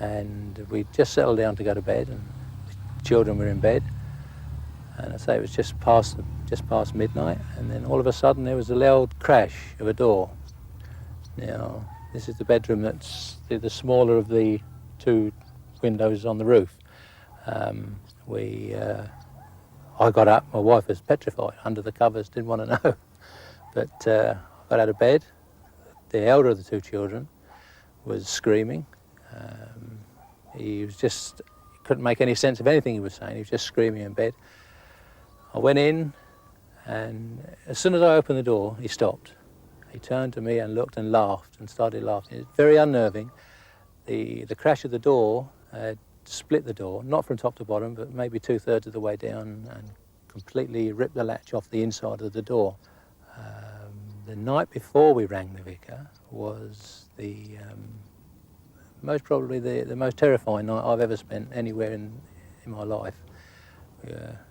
and we just settled down to go to bed, and the children were in bed. And I say it was just past midnight, and then all of a sudden there was a loud crash of a door. Now, this is the bedroom that's the smaller of the two windows on the roof. I got up, my wife was petrified, under the covers, didn't want to know. But I got out of bed. The elder of the two children was screaming. He couldn't make any sense of anything he was saying. He was just screaming in bed. I went in, and as soon as I opened the door, he stopped. He turned to me and looked and laughed and started laughing. It's very unnerving. The crash of the door had split the door, not from top to bottom, but maybe 2/3 of the way down, and completely ripped the latch off the inside of the door. The night before we rang the vicar was most probably the most terrifying night I've ever spent anywhere in my life.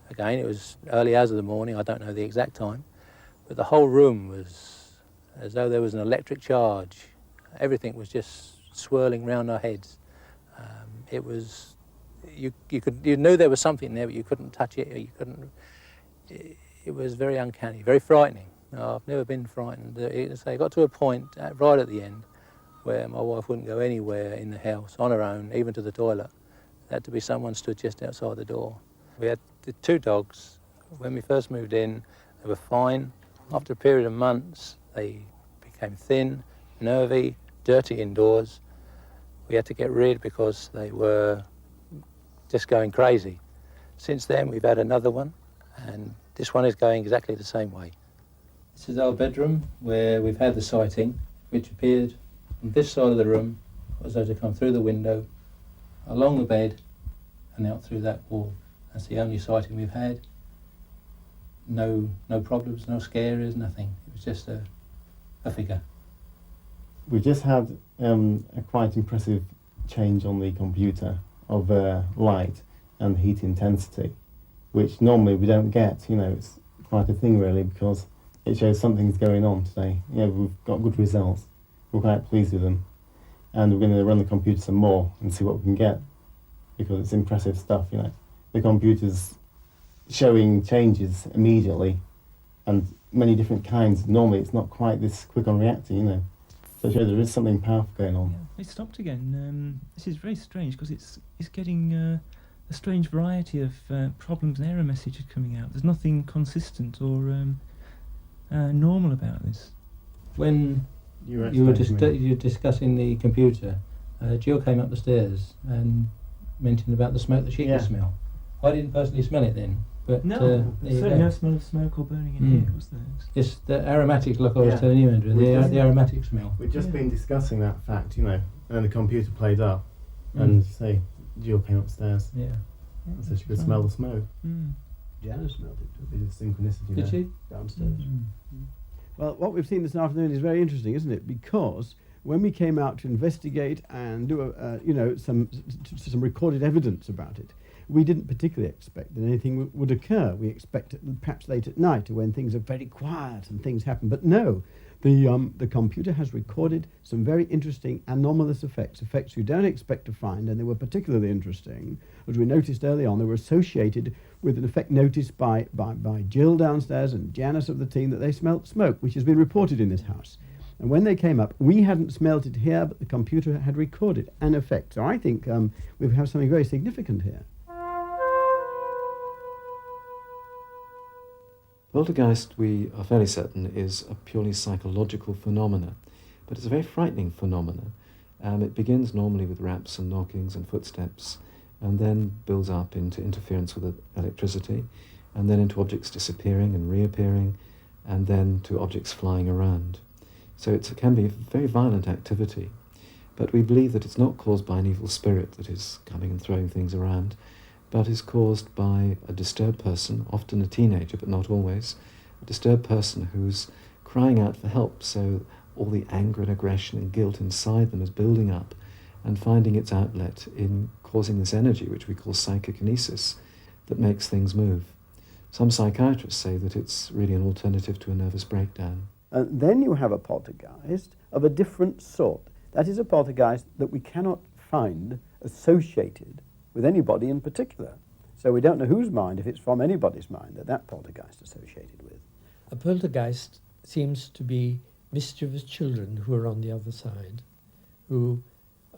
Again, it was early hours of the morning, I don't know the exact time, but the whole room was as though there was an electric charge. Everything was just swirling round our heads. It was, you knew there was something there, but you couldn't touch it, or you couldn't. It was very uncanny, very frightening. I've never been frightened. It got to a point right at the end where my wife wouldn't go anywhere in the house on her own, even to the toilet. There had to be someone stood just outside the door. We had the two dogs. When we first moved in, they were fine. After a period of months, they became thin, nervy, dirty indoors. We had to get rid because they were just going crazy. Since then, we've had another one, and this one is going exactly the same way. This is our bedroom where we've had the sighting, which appeared from this side of the room, as though to come through the window, along the bed, and out through that wall. That's the only sighting we've had. No problems, no scares, nothing. It was just a figure. We just had a quite impressive change on the computer of light and heat intensity, which normally we don't get. It's quite a thing really, because it shows something's going on today. We've got good results. We're quite pleased with them, and we're going to run the computer some more and see what we can get, because it's impressive stuff. The computer's showing changes immediately, and many different kinds. Normally it's not quite this quick on reacting. So it shows there is something powerful going on. Yeah, it stopped again. This is very strange, because it's getting a strange variety of problems and error messages coming out. There's nothing consistent or normal about this. When you were discussing the computer, Jill came up the stairs and mentioned about the smoke that she could smell. I didn't personally smell it then, but no, certainly no smell of smoke or burning in here, was there? It's the aromatics, like I was telling you, Andrew, the aromatic smell. We've just been discussing that fact, and the computer played up, and Jill came upstairs. Yeah. So she could smell the smoke. Janice smelled it. It is synchronicity. Did she? Downstairs. Well, what we've seen this afternoon is very interesting, isn't it? Because when we came out to investigate and do some recorded evidence about it, we didn't particularly expect that anything would occur. We expected perhaps late at night, when things are very quiet and things happen. But no, the computer has recorded some very interesting anomalous effects you don't expect to find, and they were particularly interesting. As we noticed early on, they were associated with an effect noticed by Jill downstairs and Janice of the team, that they smelt smoke, which has been reported in this house. And when they came up, we hadn't smelt it here, but the computer had recorded an effect. So I think we have something very significant here. Poltergeist, we are fairly certain, is a purely psychological phenomena, but it's a very frightening phenomena. It begins normally with raps and knockings and footsteps, and then builds up into interference with electricity, and then into objects disappearing and reappearing, and then to objects flying around. So it can be a very violent activity, but we believe that it's not caused by an evil spirit that is coming and throwing things around, but is caused by a disturbed person, often a teenager, but not always, a disturbed person who's crying out for help, so all the anger and aggression and guilt inside them is building up and finding its outlet in causing this energy, which we call psychokinesis, that makes things move. Some psychiatrists say that it's really an alternative to a nervous breakdown. Then you have a poltergeist of a different sort. That is a poltergeist that we cannot find associated with anybody in particular. So we don't know whose mind, if it's from anybody's mind, that poltergeist associated with. A poltergeist seems to be mischievous children who are on the other side, who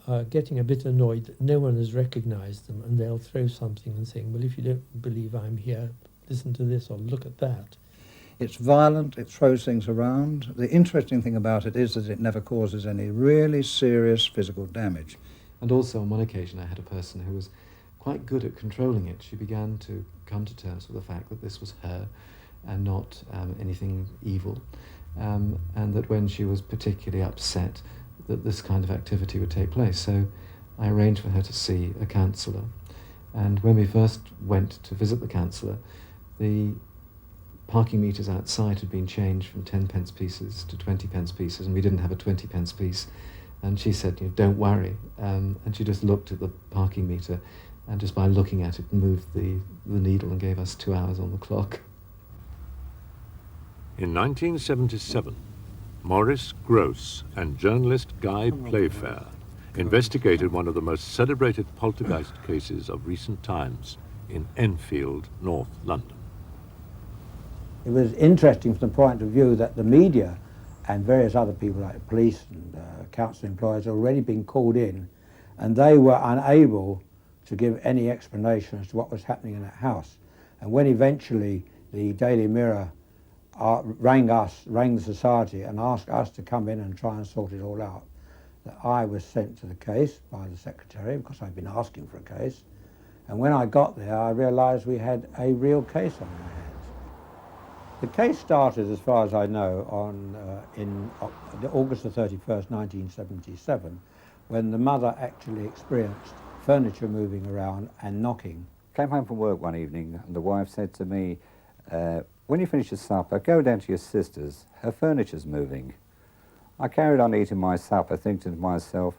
are getting a bit annoyed that no one has recognised them, and they'll throw something and saying, well, if you don't believe I'm here, listen to this or look at that. It's violent, it throws things around. The interesting thing about it is that it never causes any really serious physical damage. And also on one occasion I had a person who was quite good at controlling it. She began to come to terms with the fact that this was her and not anything evil, and that when she was particularly upset that this kind of activity would take place. So I arranged for her to see a counsellor, and when we first went to visit the counsellor, the parking meters outside had been changed from 10p pieces to 20p pieces, and we didn't have a 20p piece. And she said, don't worry. And she just looked at the parking meter, and just by looking at it, moved the needle and gave us 2 hours on the clock. In 1977, Maurice Gross and journalist Guy Playfair investigated one of the most celebrated poltergeist cases of recent times in Enfield, North London. It was interesting from the point of view that the media and various other people like police and council employees had already been called in, and they were unable to give any explanation as to what was happening in that house. And when eventually the Daily Mirror rang the society and asked us to come in and try and sort it all out, that I was sent to the case by the secretary because I'd been asking for a case. And when I got there, I realised we had a real case on our hands. The case started, as far as I know, in August the 31st, 1977, when the mother actually experienced furniture moving around and knocking. Came home from work one evening and the wife said to me, when you finish your supper, go down to your sister's, her furniture's moving. I carried on eating my supper, thinking to myself,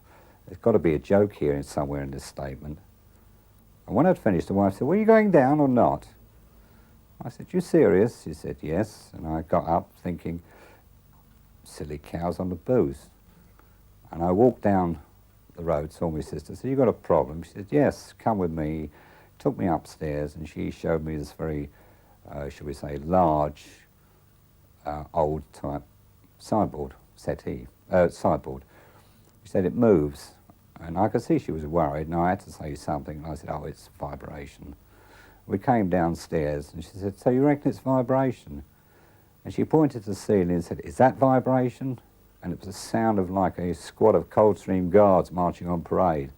there's got to be a joke here somewhere in this statement. And when I'd finished, the wife said, well, are you going down or not? I said, you serious? She said, yes. And I got up thinking, silly cows on the booze. And I walked down the road, saw my sister, said, you got a problem? She said, yes, come with me. Took me upstairs and she showed me this very, shall we say, large, old type sideboard. She said it moves, and I could see she was worried, and I had to say something, and I said, oh, it's vibration. We came downstairs, and she said, so you reckon it's vibration? And she pointed to the ceiling and said, is that vibration? And it was a sound of like a squad of Coldstream Guards marching on parade.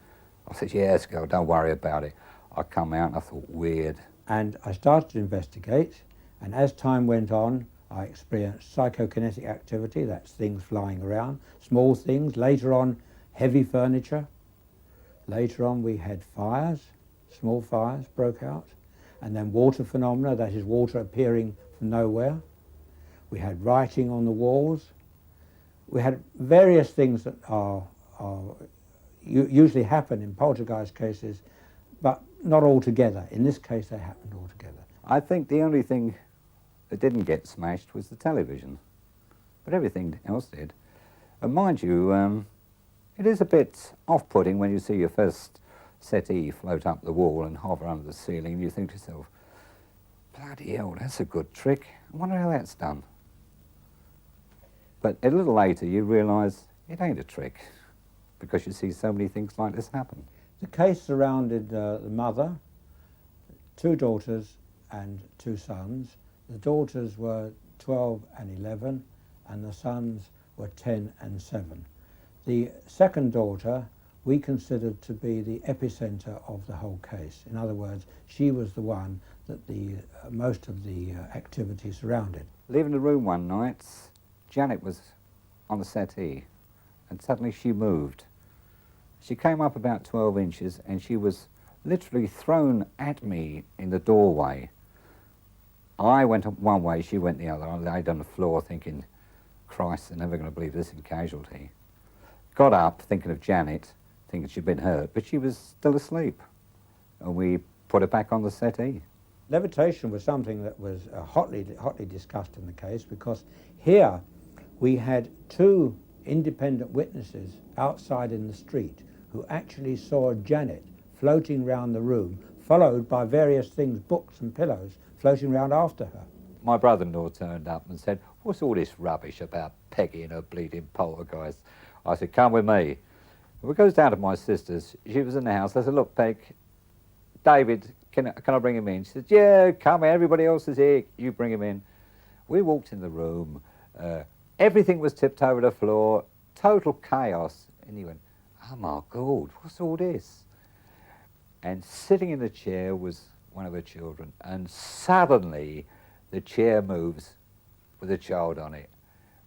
I said, yes, girl, don't worry about it. I come out and I thought, weird. And I started to investigate, and as time went on, I experienced psychokinetic activity, that's things flying around, small things. Later on, heavy furniture. Later on, we had fires, small fires broke out. And then water phenomena, that is water appearing from nowhere. We had writing on the walls. We had various things that usually happen in poltergeist cases, but not all together. In this case, they happened all together. I think the only thing that didn't get smashed was the television, but everything else did. And mind you, it is a bit off-putting when you see your first settee float up the wall and hover under the ceiling, and you think to yourself, bloody hell, that's a good trick. I wonder how that's done. But a little later you realise it ain't a trick, because you see so many things like this happen. The case surrounded the mother, 2 daughters and 2 sons. The daughters were 12 and 11, and the sons were 10 and 7. The second daughter we considered to be the epicenter of the whole case. In other words, she was the one that the most of the activity surrounded. Leaving the room one night, Janet was on the settee, and suddenly she moved. She came up about 12 inches, and she was literally thrown at me in the doorway. I went one way, she went the other. I laid on the floor thinking, Christ, they're never going to believe this in casualty. Got up thinking of Janet, thinking she'd been hurt, but she was still asleep. And we put her back on the settee. Levitation was something that was hotly discussed in the case, because here we had 2 independent witnesses outside in the street who actually saw Janet floating round the room, followed by various things, books and pillows, floating round after her. My brother-in-law turned up and said, "What's all this rubbish about Peggy and her bleeding poltergeist?" I said, "Come with me." We goes down to my sister's. She was in the house. I said, "Look, Peg, David, can I bring him in?" She said, "Yeah, come here. Everybody else is here. You bring him in." We walked in the room. Everything was tipped over the floor. Total chaos. And he went, "Oh, my God, what's all this?" And sitting in the chair was one of her children. And suddenly, the chair moves with a child on it.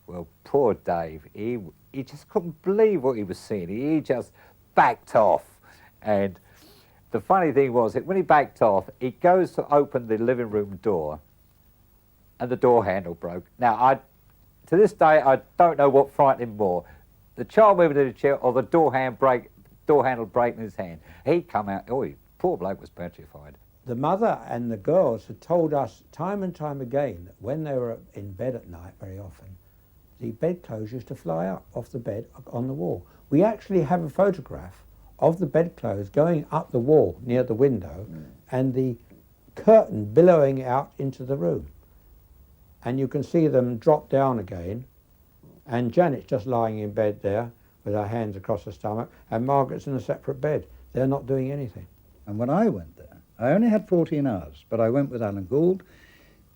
Well, poor Dave, he just couldn't believe what he was seeing. He just backed off. And the funny thing was that when he backed off, he goes to open the living room door, and the door handle broke. Now, to this day, I don't know what frightened him more, the child moving in the chair or the door handle breaking his hand. He come out, poor bloke was petrified. The mother and the girls had told us time and time again that when they were in bed at night, very often, the bedclothes used to fly up off the bed on the wall. We actually have a photograph of the bedclothes going up the wall near the window and the curtain billowing out into the room. And you can see them drop down again, and Janet's just lying in bed there with her hands across her stomach, and Margaret's in a separate bed. They're not doing anything. And when I went there, I only had 14 hours, but I went with Alan Gould.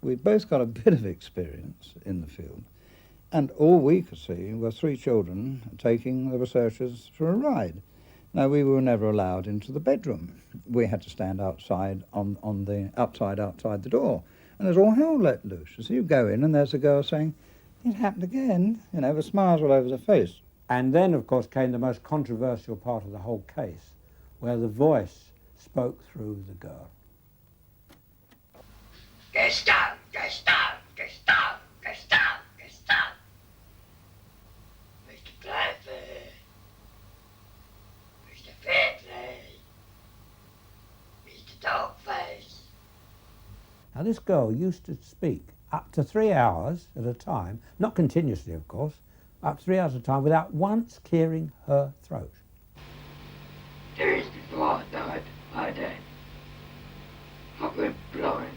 We both got a bit of experience in the field, and all we could see were 3 children taking the researchers for a ride. Now, we were never allowed into the bedroom. We had to stand outside on the outside the door, and there's all hell let loose. So you go in, and there's a girl saying, "It happened again," with smiles all over her face. And then, of course, came the most controversial part of the whole case, where the voice spoke through the girl. Gaston, Gaston, Gaston, Gaston, Gaston. Mr. Playfair, Mr. Fairplay, Mr. Dogface. Now, this girl used to speak up to 3 hours at a time, not continuously, of course, up to 3 hours at a time, without once clearing her throat. 2 years before I died, I went blind.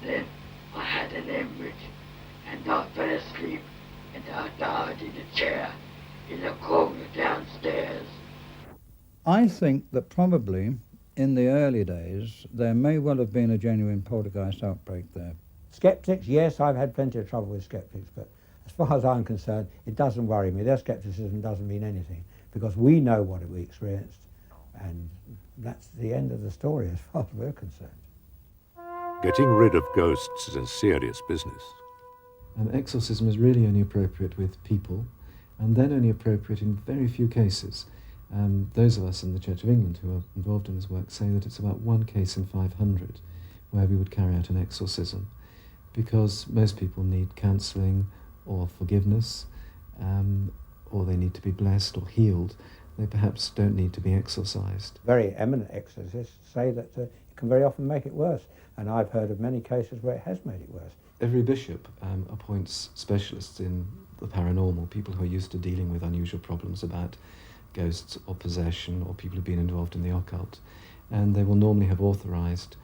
Then I had an hemorrhage, and I fell asleep, and I died in a chair in the corner downstairs. I think that probably in the early days there may well have been a genuine poltergeist outbreak there. Skeptics, yes, I've had plenty of trouble with skeptics, but as far as I'm concerned, it doesn't worry me. Their skepticism doesn't mean anything, because we know what we experienced, and that's the end of the story as far as we're concerned. Getting rid of ghosts is a serious business. Exorcism is really only appropriate with people, and then only appropriate in very few cases. Those of us in the Church of England who are involved in this work say that it's about 1 case in 500 where we would carry out an exorcism, because most people need counselling or forgiveness, or they need to be blessed or healed. They perhaps don't need to be exorcised. Very eminent exorcists say that it can very often make it worse, and I've heard of many cases where it has made it worse. Every bishop appoints specialists in the paranormal, people who are used to dealing with unusual problems about ghosts or possession or people who've been involved in the occult, and they will normally have authorised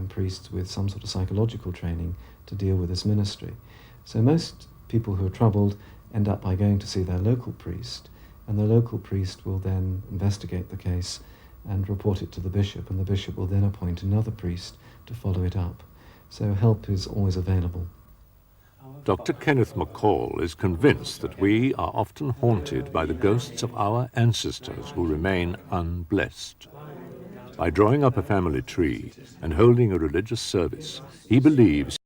priests with some sort of psychological training to deal with this ministry. So most people who are troubled end up by going to see their local priest, and the local priest will then investigate the case and report it to the bishop, and the bishop will then appoint another priest to follow it up. So help is always available. Dr. Kenneth McCall is convinced that we are often haunted by the ghosts of our ancestors who remain unblessed. By drawing up a family tree and holding a religious service, he believes